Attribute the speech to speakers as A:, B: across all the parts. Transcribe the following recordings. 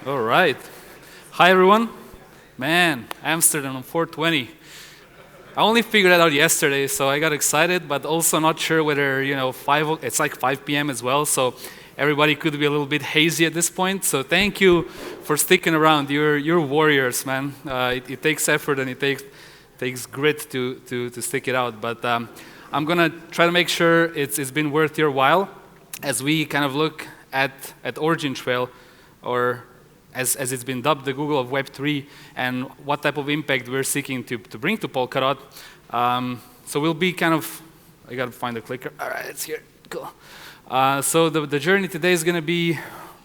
A: All right. Hi, everyone. Man, Amsterdam on 420. I only figured that out yesterday, so I got excited, but also not sure whether, it's like 5 p.m. as well, so everybody could be a little bit hazy at this point. So thank you for sticking around. You're warriors, man. It takes effort and it takes grit to stick it out. But I'm going to try to make sure it's been worth your while as we kind of look at OriginTrail, or as it's been dubbed, the Google of Web3, and what type of impact we're seeking to bring to Polkadot. So we'll be kind of, I gotta find the clicker. All right, it's here, cool. So the journey today is gonna be,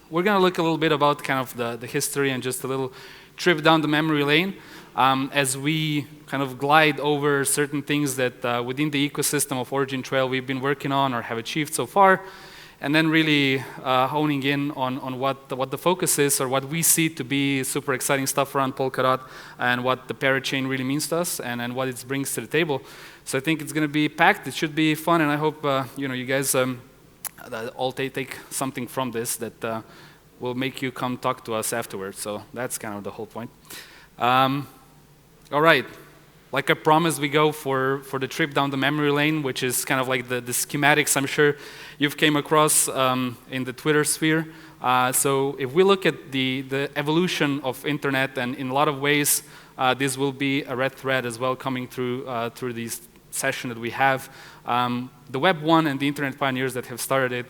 A: we're gonna look a little bit about kind of the history and just a little trip down the memory lane as we kind of glide over certain things that within the ecosystem of OriginTrail we've been working on or have achieved so far. And then really honing in on what the focus is, or what we see to be super exciting stuff around Polkadot, and what the Parachain really means to us, and what it brings to the table. So I think it's going to be packed. It should be fun, and I hope you guys all take something from this that will make you come talk to us afterwards. So that's kind of the whole point. All right. Like I promised, we go for the trip down the memory lane, which is kind of like the schematics I'm sure you've came across in the Twitter sphere. So if we look at the evolution of internet, and in a lot of ways, this will be a red thread as well coming through this session that we have. The Web 1 and the internet pioneers that have started it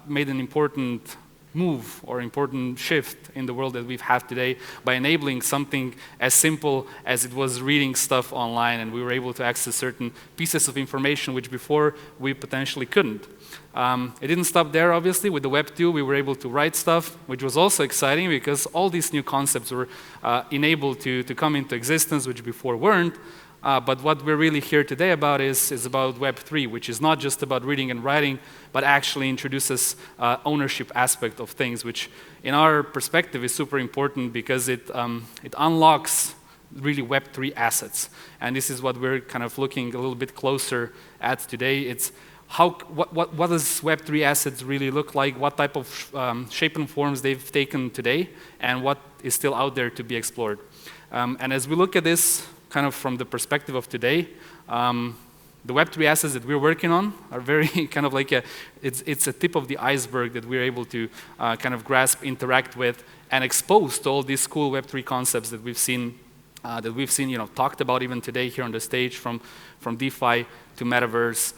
A: made an important move or important shift in the world that we've had today by enabling something as simple as it was reading stuff online, and we were able to access certain pieces of information which before we potentially couldn't. It didn't stop there, obviously. With the Web 2, we were able to write stuff, which was also exciting because all these new concepts were enabled to come into existence, which before weren't. But what we're really here today about is about Web 3, which is not just about reading and writing, but actually introduces ownership aspect of things, which in our perspective is super important because it unlocks really Web 3 assets. And this is what we're kind of looking a little bit closer at today. It's what does Web 3 assets really look like, what type of shape and forms they've taken today, and what is still out there to be explored. And as we look at this, kind of from the perspective of today, the Web3 assets that we're working on are very kind of like it's a tip of the iceberg that we're able to kind of grasp, interact with, and expose to all these cool Web3 concepts that we've seen, talked about even today here on the stage, from DeFi to metaverse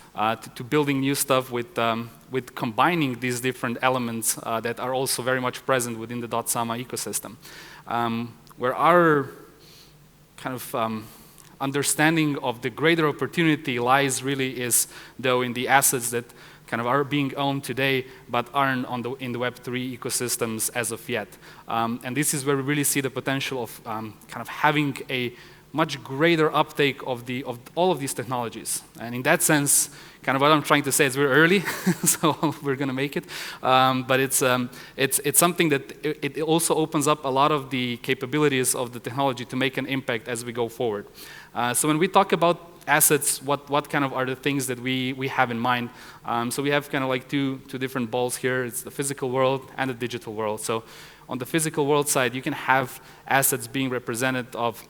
A: to building new stuff with combining these different elements that are also very much present within the .sama ecosystem, where our kind of understanding of the greater opportunity lies really is, though, in the assets that kind of are being owned today but aren't in the Web3 ecosystems as of yet. And this is where we really see the potential of kind of having a much greater uptake of all of these technologies. And in that sense, kind of what I'm trying to say is we're early, so we're going to make it. But it's something that it also opens up a lot of the capabilities of the technology to make an impact as we go forward. So when we talk about assets, what kind of are the things that we have in mind? So we have kind of like two different balls here. It's the physical world and the digital world. So on the physical world side, you can have assets being represented of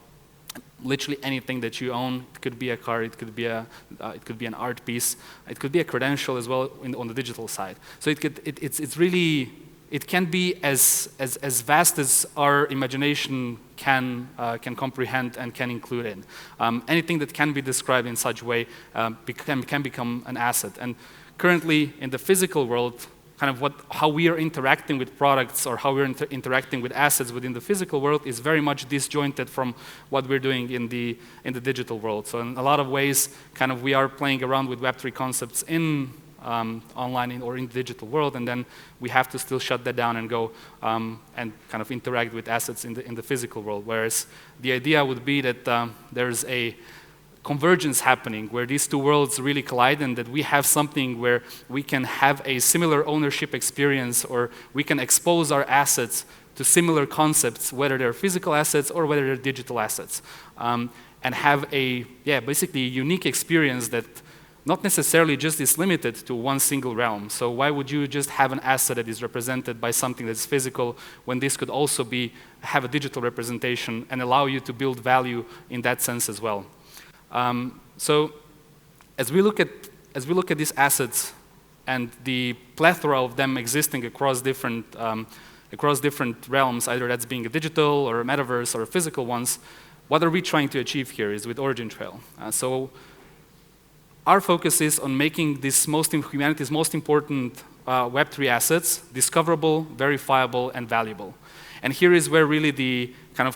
A: literally anything that you own. It could be a car, it could be an art piece, it could be a credential as well on the digital side. So it can be as vast as our imagination can comprehend and can include in. Anything that can be described in such a way can become an asset. And currently in the physical world, kind of how we are interacting with products, or how we're interacting with assets within the physical world, is very much disjointed from what we're doing in the digital world. So in a lot of ways, kind of we are playing around with Web3 concepts in online or in the digital world, and then we have to still shut that down and go and kind of interact with assets in the physical world. Whereas the idea would be that there's a convergence happening where these two worlds really collide, and that we have something where we can have a similar ownership experience, or we can expose our assets to similar concepts, whether they're physical assets or whether they're digital assets, and have basically a unique experience that not necessarily just is limited to one single realm. So why would you just have an asset that is represented by something that's physical when this could also have a digital representation and allow you to build value in that sense as well? So as we look at these assets and the plethora of them existing across different realms, either that's being a digital or a metaverse or a physical ones, what are we trying to achieve here is with OriginTrail. So our focus is on making humanity's most important Web3 assets discoverable, verifiable, and valuable. And here is where really the kind of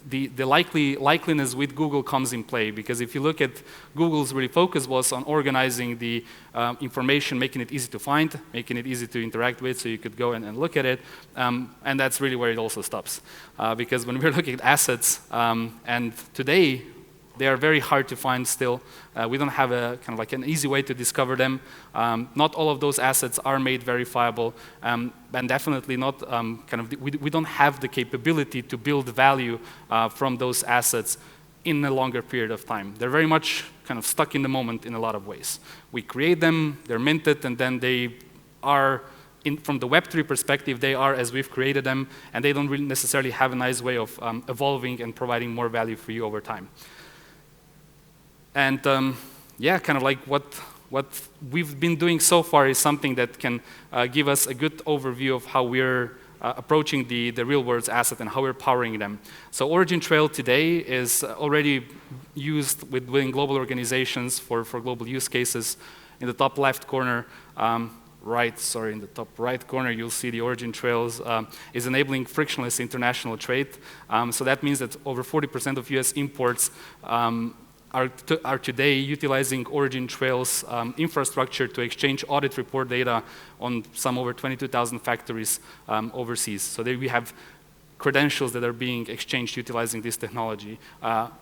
A: the likeliness with Google comes in play, because if you look at Google's really focus was on organizing the information, making it easy to find, making it easy to interact with, so you could go and look at it, and that's really where it also stops. Because when we're looking at assets, and today, they are very hard to find still. We don't have a kind of like an easy way to discover them. Not all of those assets are made verifiable, and definitely not we don't have the capability to build value from those assets in a longer period of time. They're very much kind of stuck in the moment in a lot of ways. We create them, they're minted, and then they are, from the Web3 perspective, they are as we've created them, and they don't really necessarily have a nice way of evolving and providing more value for you over time. And yeah, kind of like what we've been doing so far is something that can give us a good overview of how we're approaching the real world's asset and how we're powering them. So OriginTrail today is already used within global organizations for global use cases. In the top left corner, in the top right corner, you'll see the OriginTrails is enabling frictionless international trade. So that means that over 40% of US imports are today utilizing OriginTrail's infrastructure to exchange audit report data on some over 22,000 factories overseas. So there we have credentials that are being exchanged utilizing this technology.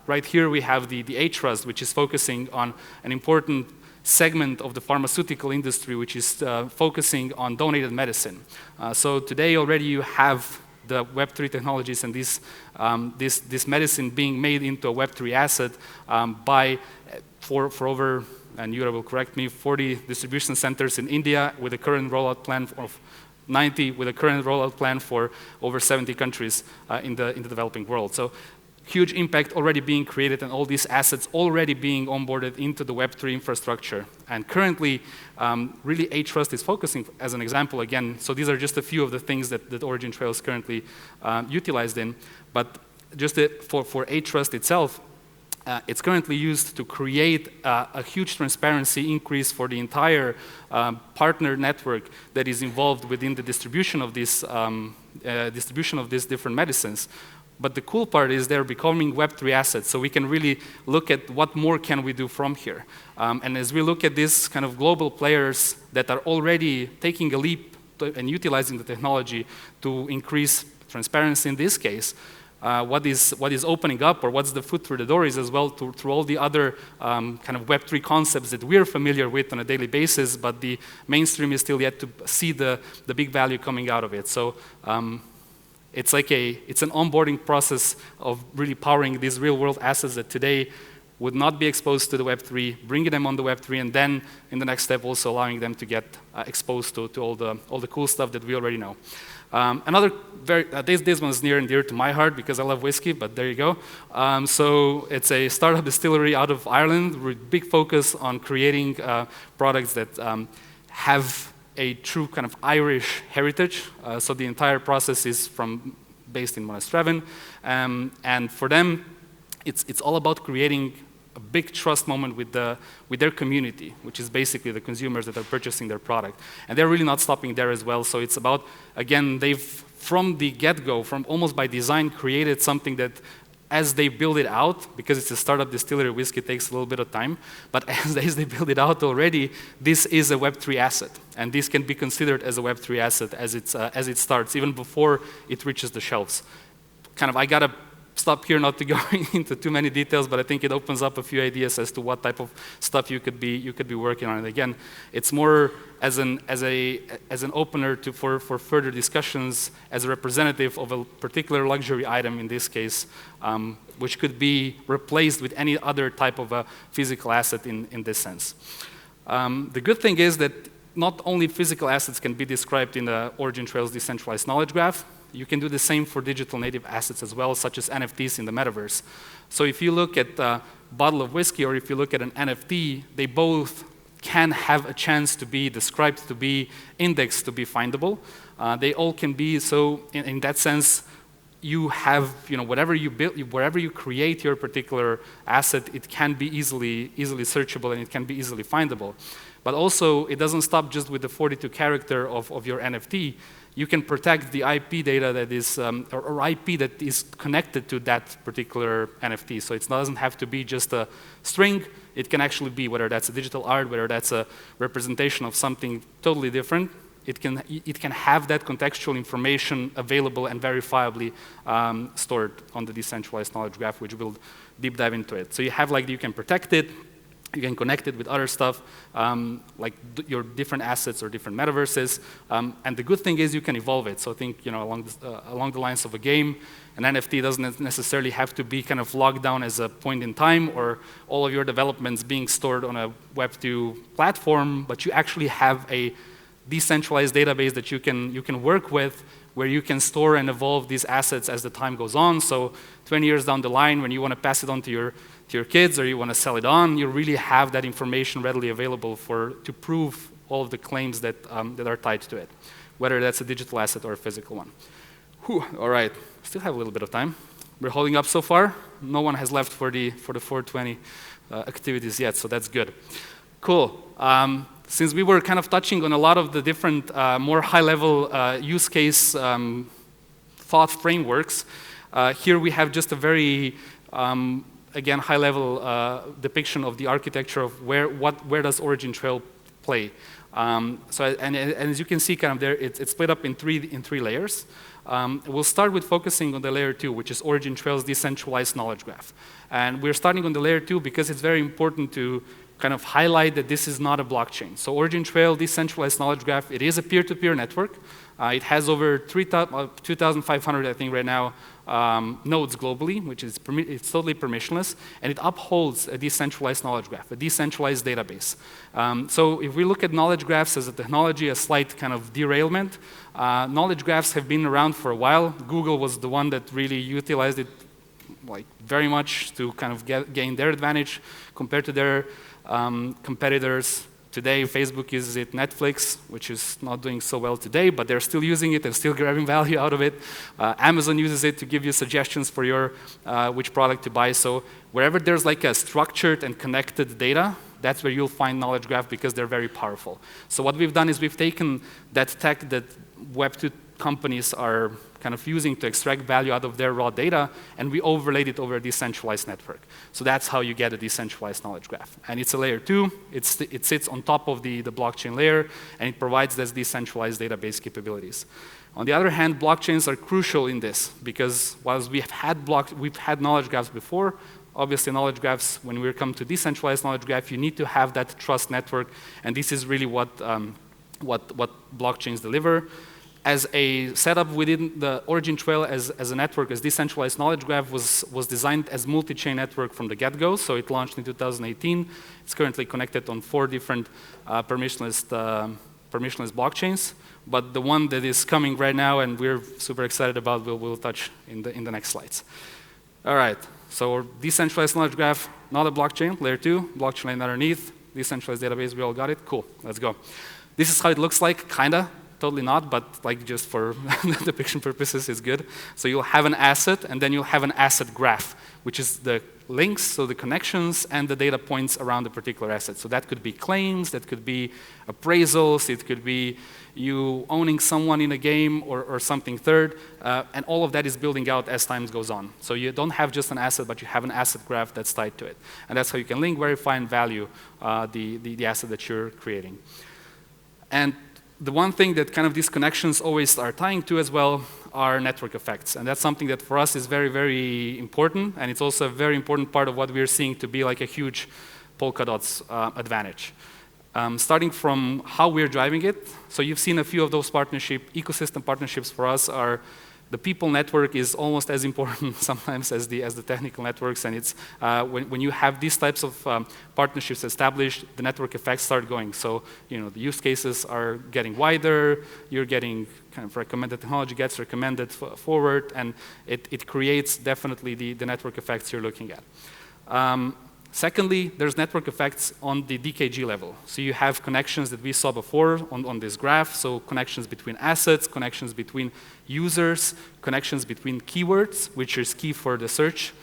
A: Right here we have the Trust, which is focusing on an important segment of the pharmaceutical industry, which is focusing on donated medicine. So today already you have the Web3 technologies and this medicine being made into a Web3 asset for over, and you will correct me, 40 distribution centers in India with a current rollout plan of 90, with a current rollout plan for over 70 countries in the developing world. So huge impact already being created and all these assets already being onboarded into the Web3 infrastructure. And currently, really A-Trust is focusing, as an example again, so these are just a few of the things that OriginTrail is currently utilized in, but just for A-Trust itself, it's currently used to create a huge transparency increase for the entire partner network that is involved within the distribution of these different medicines. But the cool part is they're becoming Web3 assets, so we can really look at what more can we do from here. And as we look at these kind of global players that are already taking a leap and utilizing the technology to increase transparency in this case, what is opening up, or what's the foot through the door is as well through all the other kind of Web3 concepts that we're familiar with on a daily basis, but the mainstream is still yet to see the big value coming out of it. So. It's an onboarding process of really powering these real-world assets that today would not be exposed to the Web3, bringing them on the Web3, and then in the next step also allowing them to get exposed to all the cool stuff that we already know. Another this one's near and dear to my heart because I love whiskey, but there you go. So it's a startup distillery out of Ireland with big focus on creating products that have a true kind of Irish heritage. So the entire process is based in Monastravan. And for them, it's all about creating a big trust moment with their community, which is basically the consumers that are purchasing their product. And they're really not stopping there as well. So it's about, again, they've, from the get-go, from almost by design, created something that as they build it out, because it's a startup distillery, whiskey takes a little bit of time, but as they build it out already, this is a Web3 asset. And this can be considered as a Web3 asset as it starts, even before it reaches the shelves. I gotta stop here not to go into too many details, but I think it opens up a few ideas as to what type of stuff you could be working on. And again, it's more as an opener for further discussions as a representative of a particular luxury item in this case, which could be replaced with any other type of a physical asset in this sense. The good thing is that not only physical assets can be described in the OriginTrail's decentralized knowledge graph, you can do the same for digital native assets as well, such as NFTs in the metaverse. So if you look at a bottle of whiskey or if you look at an NFT, they both can have a chance to be described, to be indexed, to be findable. They all can be, so in that sense, you have, whatever you build, wherever you create your particular asset, it can be easily searchable and it can be easily findable. But also, it doesn't stop just with the 42 character of your NFT. You can protect the IP data that is, or IP that is connected to that particular NFT. So it doesn't have to be just a string. It can actually be, whether that's a digital art, whether that's a representation of something totally different, it can have that contextual information available and verifiably stored on the decentralized knowledge graph, which will deep dive into it. So you have you can protect it, you can connect it with other stuff, like your different assets or different metaverses. And the good thing is you can evolve it. So think, along the lines of a game, an NFT doesn't necessarily have to be kind of locked down as a point in time or all of your developments being stored on a Web2 platform, but you actually have a decentralized database that you can work with, where you can store and evolve these assets as the time goes on. So 20 years down the line, when you want to pass it on to your kids or you want to sell it on, you really have that information readily available to prove all of the claims that are tied to it, whether that's a digital asset or a physical one. Whew, all right, still have a little bit of time. We're holding up so far. No one has left for the 420 activities yet, so that's good. Cool. Since we were kind of touching on a lot of the different more high-level use case thought frameworks, here we have just a very, again, high-level depiction of the architecture of where does OriginTrail play. And as you can see, kind of there, it's split up in three layers. We'll start with focusing on the layer 2, which is OriginTrail's decentralized knowledge graph. And we're starting on the layer 2 because it's very important to kind of highlight that this is not a blockchain. So OriginTrail decentralized knowledge graph, it is a peer-to-peer network. It has over 2,500, I think, right now, nodes globally, which is it's totally permissionless, and it upholds a decentralized knowledge graph, a decentralized database. So if we look at knowledge graphs as a technology, a slight kind of derailment, knowledge graphs have been around for a while. Google was the one that really utilized it very much to kind of gain their advantage compared to their competitors. Today, Facebook uses it, Netflix, which is not doing so well today, but they're still using it and still grabbing value out of it. Amazon uses it to give you suggestions for your which product to buy. So wherever there's like a structured and connected data, that's where you'll find knowledge graph because they're very powerful. So what we've done is we've taken that tech that Web2 companies are kind of using to extract value out of their raw data, and we overlaid it over a decentralized network. So that's how you get a decentralized knowledge graph. And it's a layer 2. It sits on top of the blockchain layer, and it provides those decentralized database capabilities. On the other hand, blockchains are crucial in this because whilst we've had knowledge graphs before, obviously knowledge graphs, when we come to decentralized knowledge graph, you need to have that trust network, and this is really what blockchains deliver. As a setup within the OriginTrail as a network, as decentralized knowledge graph was designed as multi-chain network from the get-go, so it launched in 2018. It's currently connected on 4 different permissionless blockchains, but the one that is coming right now and we're super excited about, we'll touch in the next slides. All right, so decentralized knowledge graph, not a blockchain, layer 2, blockchain layer underneath, decentralized database, we all got it? Cool, let's go. This is how it looks like, kinda. Totally not, but just for depiction purposes, it's good. So you'll have an asset, and then you'll have an asset graph, which is the links, so the connections, and the data points around the particular asset. So that could be claims, that could be appraisals, it could be you owning someone in a game or something third, and all of that is building out as time goes on. So you don't have just an asset, but you have an asset graph that's tied to it. And that's how you can link, verify, and value the asset that you're creating. And the one thing that kind of these connections always are tying to as well are network effects. And that's something that for us is very, very important. And it's also a very important part of what we're seeing to be like a huge Polkadot's advantage. Starting from how we're driving it. So you've seen a few of those ecosystem partnerships for us are the people network is almost as important sometimes as the technical networks, and it's when you have these types of partnerships established, the network effects start going. So the use cases are getting wider. You're getting kind of recommended technology gets recommended forward, and it creates definitely the network effects you're looking at. Secondly, there's network effects on the DKG level. So you have connections that we saw before on this graph, so connections between assets, connections between users, connections between keywords, which is key for the search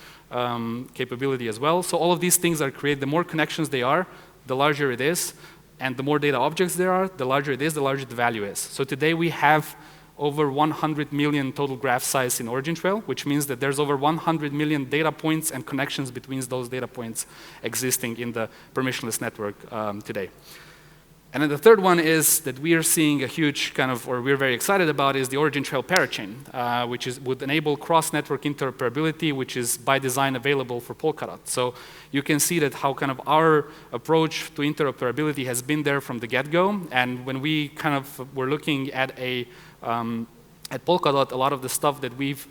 A: capability as well. So all of these things are created. The more connections they are, the larger it is, and the more data objects there are, the larger it is, the larger the value is. So today we have over 100 million total graph size in OriginTrail, which means that there's over 100 million data points and connections between those data points existing in the permissionless network today. And then the third one is that we are seeing a huge kind of, or we're very excited about, is the OriginTrail Parachain, which would enable cross-network interoperability, which is by design available for Polkadot. So you can see that how kind of our approach to interoperability has been there from the get-go. And when we kind of were looking at Polkadot, a lot of the stuff that we've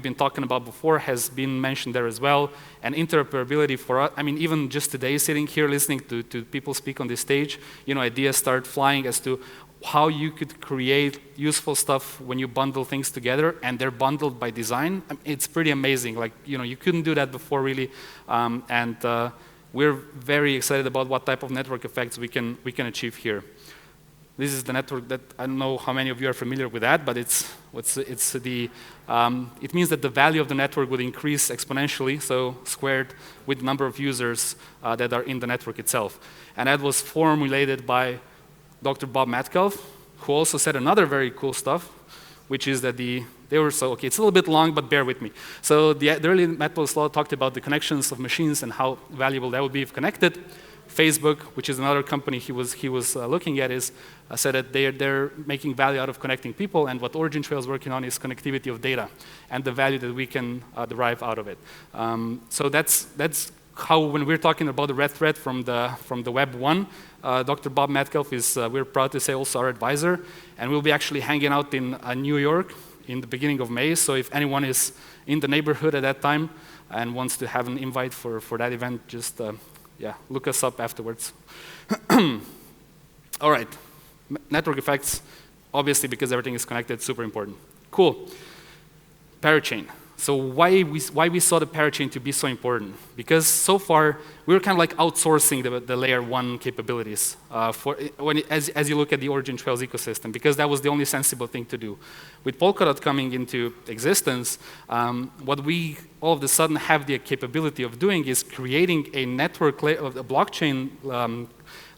A: been talking about before has been mentioned there as well. And interoperability for us, I mean, even just today, sitting here listening to people speak on this stage, ideas start flying as to how you could create useful stuff when you bundle things together, and they're bundled by design. It's pretty amazing. Like, you couldn't do that before, really. We're very excited about what type of network effects we can achieve here. This is the network that I don't know how many of you are familiar with that, but it means that the value of the network would increase exponentially, so squared with the number of users that are in the network itself. And that was formulated by Dr. Bob Metcalfe, who also said another very cool stuff, which is that okay, it's a little bit long, but bear with me. So the early Metcalfe's law talked about the connections of machines and how valuable that would be if connected. Facebook, which is another company he was looking at, said that they're making value out of connecting people, and what OriginTrail is working on is connectivity of data and the value that we can derive out of it. So that's how, when we're talking about the red thread from the Web 1, Dr. Bob Metcalfe is, we're proud to say, also our advisor, and we'll be actually hanging out in New York in the beginning of May. So if anyone is in the neighborhood at that time and wants to have an invite for that event, just look us up afterwards. All right, network effects, obviously because everything is connected, super important. Cool. Parachain. So why we saw the parachain to be so important? Because so far we were kind of like outsourcing the layer 1 capabilities as you look at the OriginTrail's ecosystem, because that was the only sensible thing to do. With Polkadot coming into existence, what we all of a sudden have the capability of doing is creating a network layer, a blockchain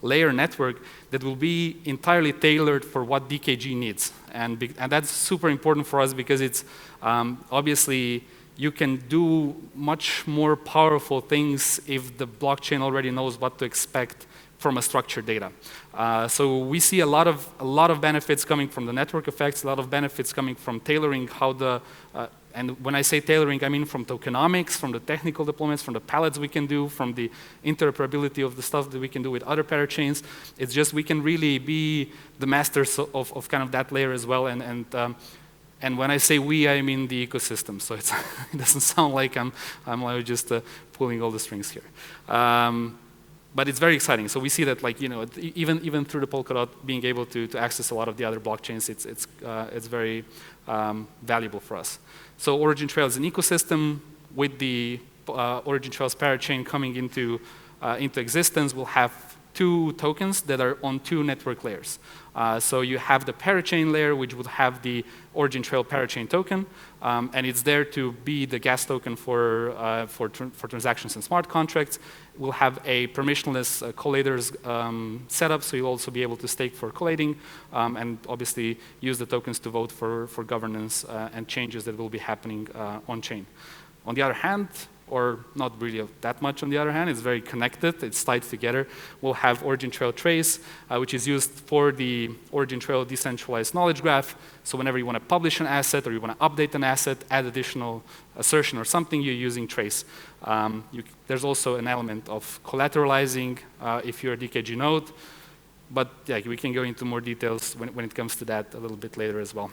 A: layer network that will be entirely tailored for what DKG needs. And that's super important for us because it's obviously you can do much more powerful things if the blockchain already knows what to expect from a structured data. So we see a lot of benefits coming from the network effects, a lot of benefits coming from tailoring how the and when I say tailoring, I mean from tokenomics, from the technical deployments, from the palettes we can do, from the interoperability of the stuff that we can do with other parachains. It's just we can really be the masters of kind of that layer as well. And when I say we, I mean the ecosystem. So it doesn't sound like I'm like just pulling all the strings here. But it's very exciting. So we see that, like, even through the Polkadot, being able to access a lot of the other blockchains, it's very valuable for us. So OriginTrail is an ecosystem. With the OriginTrail's parachain coming into existence, we'll have 2 tokens that are on 2 network layers. So you have the parachain layer, which would have the OriginTrail Parachain token, and it's there to be the gas token for transactions and smart contracts. We'll have a permissionless collators setup, so you'll also be able to stake for collating, and obviously use the tokens to vote for governance and changes that will be happening on-chain. On the other hand, or not really that much on the other hand, it's very connected, it's tied together. We'll have OriginTrail Trace, which is used for the OriginTrail decentralized knowledge graph. So whenever you want to publish an asset or you want to update an asset, add additional assertion or something, you're using Trace. There's also an element of collateralizing if you're a DKG node. But yeah, we can go into more details when it comes to that a little bit later as well.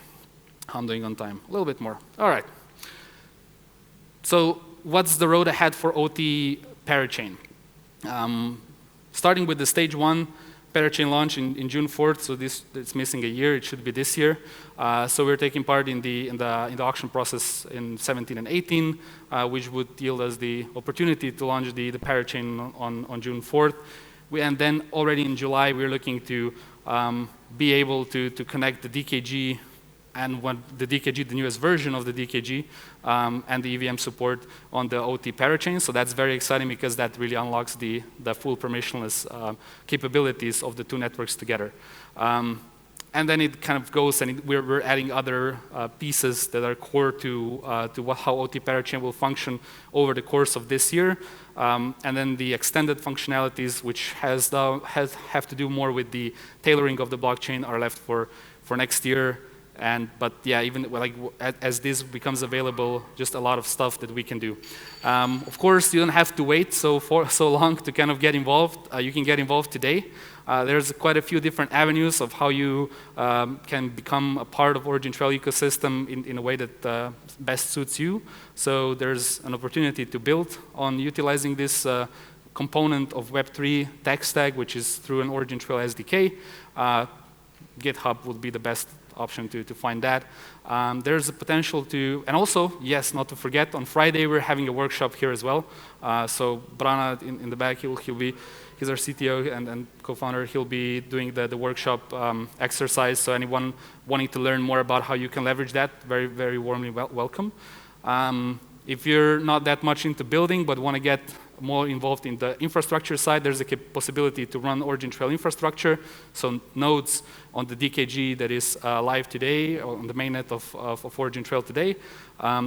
A: I'm doing on time, a little bit more. All right. So what's the road ahead for OT Parachain? Starting with the stage 1 Parachain launch in June 4th, so it's missing a year. It should be this year. So we're taking part in the auction process in 17 and 18, which would yield us the opportunity to launch the Parachain on June 4th. And then already in July, we're looking to be able to connect the DKG and the DKG, the newest version of the DKG, and the EVM support on the OT Parachain. So that's very exciting because that really unlocks the full permissionless capabilities of the two networks together. And then it kind of goes, and we're adding other pieces that are core to how OT Parachain will function over the course of this year. And then the extended functionalities, which have to do more with the tailoring of the blockchain, are left for next year. But yeah, even like as this becomes available, just a lot of stuff that we can do. Of course, you don't have to wait so long to kind of get involved. You can get involved today. There's quite a few different avenues of how you can become a part of OriginTrail ecosystem in a way that best suits you. So there's an opportunity to build on utilizing this component of Web3 tech stack, which is through an OriginTrail SDK. GitHub would be the best option to find that. There's a potential to, and also, yes, not to forget, on Friday we're having a workshop here as well. So Brana in the back, he's our CTO and co-founder. He'll be doing the workshop exercise. So anyone wanting to learn more about how you can leverage that, very, very warmly welcome. If you're not that much into building but want to get more involved in the infrastructure side, there's a possibility to run OriginTrail infrastructure, so nodes on the DKG that is live today, on the mainnet of OriginTrail today.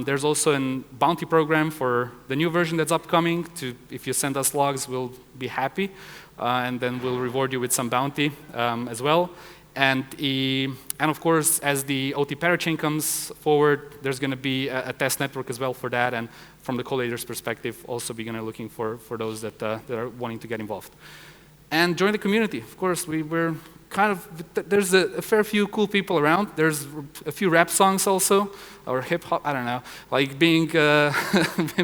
A: There's also a bounty program for the new version that's upcoming. If you send us logs, we'll be happy, and then we'll reward you with some bounty as well. And of course, as the OT Parachain comes forward, there's going to be a test network as well for that. And from the collator's perspective, also be looking for those that are wanting to get involved. And join the community. Of course, we're kind of, there's a fair few cool people around. There's a few rap songs also, or hip hop, I don't know, like being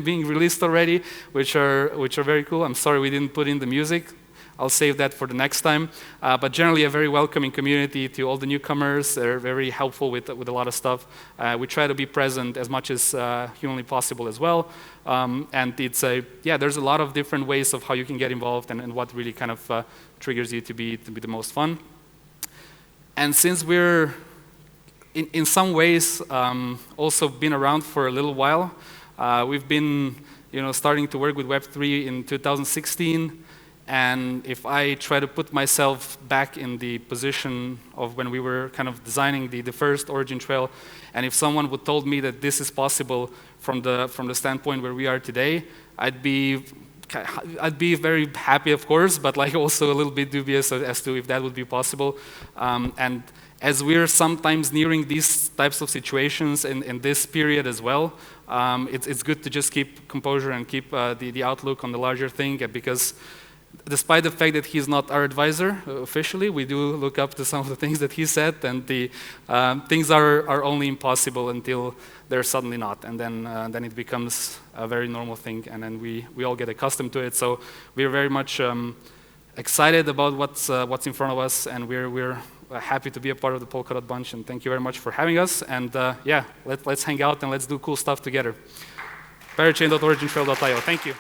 A: being released already, which are very cool. I'm sorry we didn't put in the music. I'll save that for the next time. But generally a very welcoming community to all the newcomers. They're very helpful with a lot of stuff. We try to be present as much as humanly possible as well. And it's there's a lot of different ways of how you can get involved and what really kind of triggers you to be the most fun. And since we're in some ways also been around for a little while, we've been starting to work with Web3 in 2016. And if I try to put myself back in the position of when we were kind of designing the first OriginTrail, and if someone would told me that this is possible from the standpoint where we are today, I'd be very happy, of course, but like also a little bit dubious as to if that would be possible. And as we're sometimes nearing these types of situations in this period as well, it's good to just keep composure and keep the outlook on the larger thing, because despite the fact that he's not our advisor officially, we do look up to some of the things that he said, and the things are only impossible until they're suddenly not, and then it becomes a very normal thing, and then we all get accustomed to it. So we're very much excited about what's in front of us, and we're happy to be a part of the Polkadot bunch, and thank you very much for having us. And yeah, let's hang out and let's do cool stuff together. Parachain.origintrail.io. Thank you.